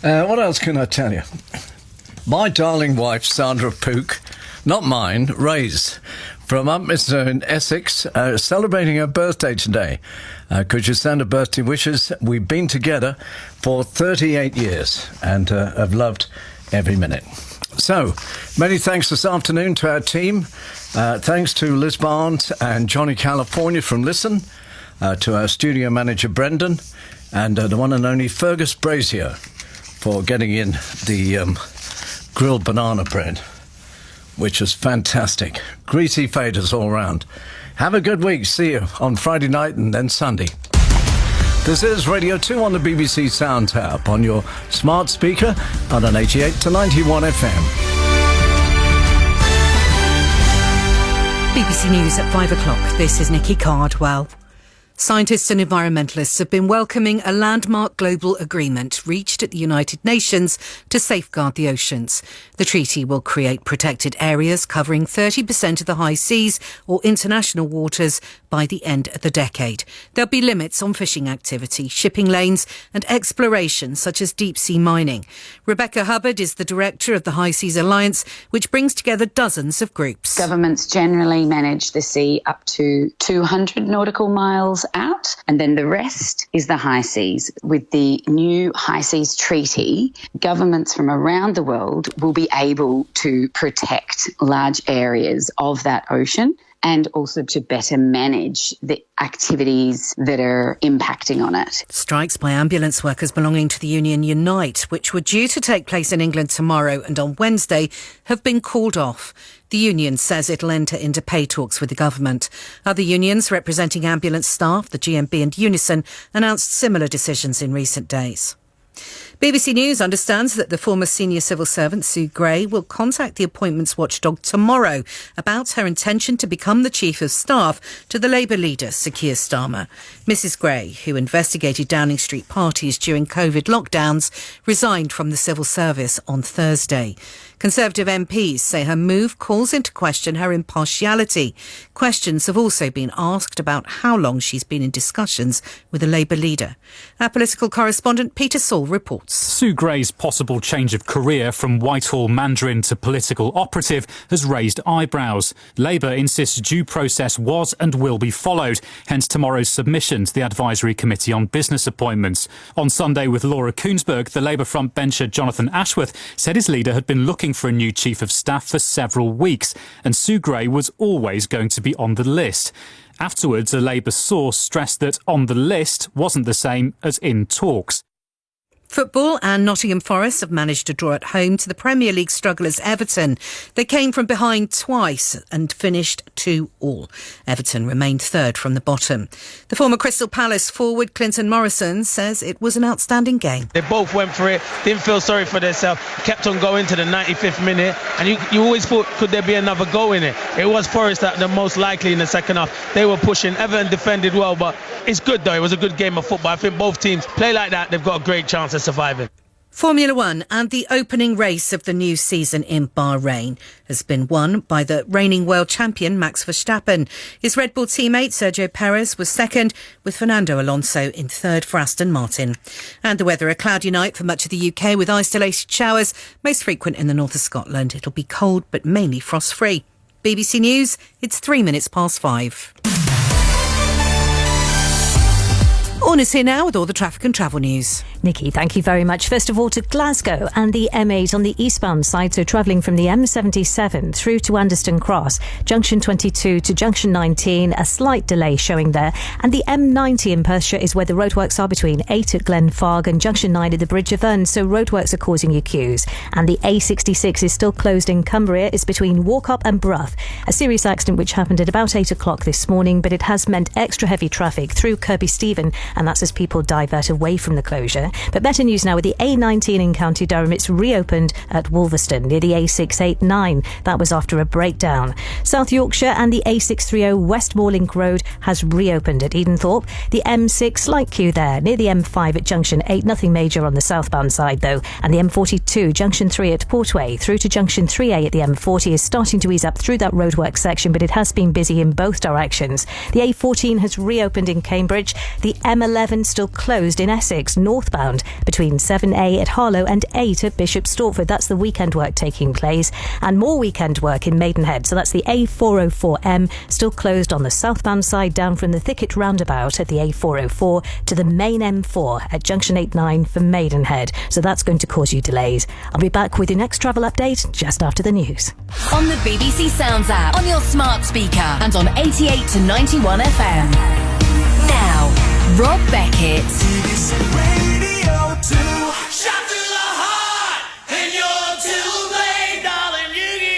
What else can I tell you? My darling wife, Sandra Pook, not mine, Ray's, from Upminster in Essex, celebrating her birthday today. Could you send her birthday wishes? We've been together for 38 years and have loved every minute. So, many thanks this afternoon to our team. Thanks to Liz Barnes and Johnny California from Listen, to our studio manager Brendan, and the one and only Fergus Brazier for getting in the grilled banana bread, which is fantastic. Greasy faders all round. Have a good week. See you on Friday night and then Sunday. This is Radio 2 on the BBC Sound app on your smart speaker on an 88 to 91 FM. BBC News at 5 o'clock. This is Nikki Cardwell. Scientists and environmentalists have been welcoming a landmark global agreement reached at the United Nations to safeguard the oceans. The treaty will create protected areas covering 30% of the high seas or international waters by the end of the decade. There'll be limits on fishing activity, shipping lanes and exploration such as deep-sea mining. Rebecca Hubbard is the director of the High Seas Alliance, which brings together dozens of groups. Governments generally manage the sea up to 200 nautical miles out, and then the rest is the high seas. With the new High Seas Treaty, governments from around the world will be able to protect large areas of that ocean and also to better manage the activities that are impacting on it. Strikes by ambulance workers belonging to the union Unite, which were due to take place in England tomorrow and on Wednesday, have been called off. The union says it'll enter into pay talks with the government. Other unions representing ambulance staff, the GMB and Unison, announced similar decisions in recent days. BBC News understands that the former senior civil servant Sue Gray will contact the appointments watchdog tomorrow about her intention to become the chief of staff to the Labour leader, Sir Keir Starmer. Mrs Gray, who investigated Downing Street parties during COVID lockdowns, resigned from the civil service on Thursday. Conservative MPs say her move calls into question her impartiality. Questions have also been asked about how long she's been in discussions with the Labour leader. Our political correspondent Peter Saul reports. Sue Gray's possible change of career from Whitehall Mandarin to political operative has raised eyebrows. Labour insists due process was and will be followed, hence tomorrow's submission to the Advisory Committee on Business Appointments. On Sunday with Laura Kuenssberg, the Labour frontbencher Jonathan Ashworth said his leader had been looking for a new chief of staff for several weeks, and Sue Gray was always going to be on the list. Afterwards, a Labour source stressed that on the list wasn't the same as in talks. Football and Nottingham Forest have managed to draw at home to the Premier League strugglers Everton. They came from behind twice and finished 2-2. Everton remained third from the bottom. The former Crystal Palace forward Clinton Morrison says it was an outstanding game. They both went for it, didn't feel sorry for themselves, kept on going to the 95th minute, and you always thought, could there be another goal in it? It was Forest that the most likely in the second half. They were pushing, Everton defended well, but it's good though. It was a good game of football. I think both teams play like that, they've got a great chance of surviving. Formula One and the opening race of the new season in Bahrain has been won by the reigning world champion Max Verstappen. His Red Bull teammate Sergio Perez was second, with Fernando Alonso in third for Aston Martin. And the weather, a cloudy night for much of the UK with isolated showers, most frequent in the north of Scotland. It'll be cold but mainly frost-free. BBC News, it's 5:03. Orna's here now with all the traffic and travel news. Nikki, thank you very much. First of all, to Glasgow and the M8 on the eastbound side, so travelling from the M77 through to Anderston Cross, junction 22 to junction 19, a slight delay showing there. And the M90 in Perthshire is where the roadworks are between 8 at Glenfarg and junction 9 at the Bridge of Erne, so roadworks are causing you queues. And the A66 is still closed in Cumbria. It's between Walkup and Brough. A serious accident which happened at about 8 o'clock this morning, but it has meant extra heavy traffic through Kirkby Stephen, and that's as people divert away from the closure. But better news now with the A19 in County Durham. It's reopened at Wolverston near the A689. That was after a breakdown. South Yorkshire and the A630 West Moorlink Road has reopened at Edenthorpe. The M6 slight queue there near the M5 at junction 8. Nothing major on the southbound side though. And the M42 junction 3 at Portway through to junction 3A at the M40 is starting to ease up through that roadwork section, but it has been busy in both directions. The A14 has reopened in Cambridge. The M11 still closed in Essex northbound southbound between 7A at Harlow and 8 at Bishop Stortford. That's the weekend work taking place. And more weekend work in Maidenhead. So that's the A404M, still closed on the southbound side down from the Thicket roundabout at the A404 to the main M4 at junction 89 for Maidenhead. So that's going to cause you delays. I'll be back with your next travel update just after the news. On the BBC Sounds app, on your smart speaker, and on 88 to 91 FM. Now, Rob Beckett.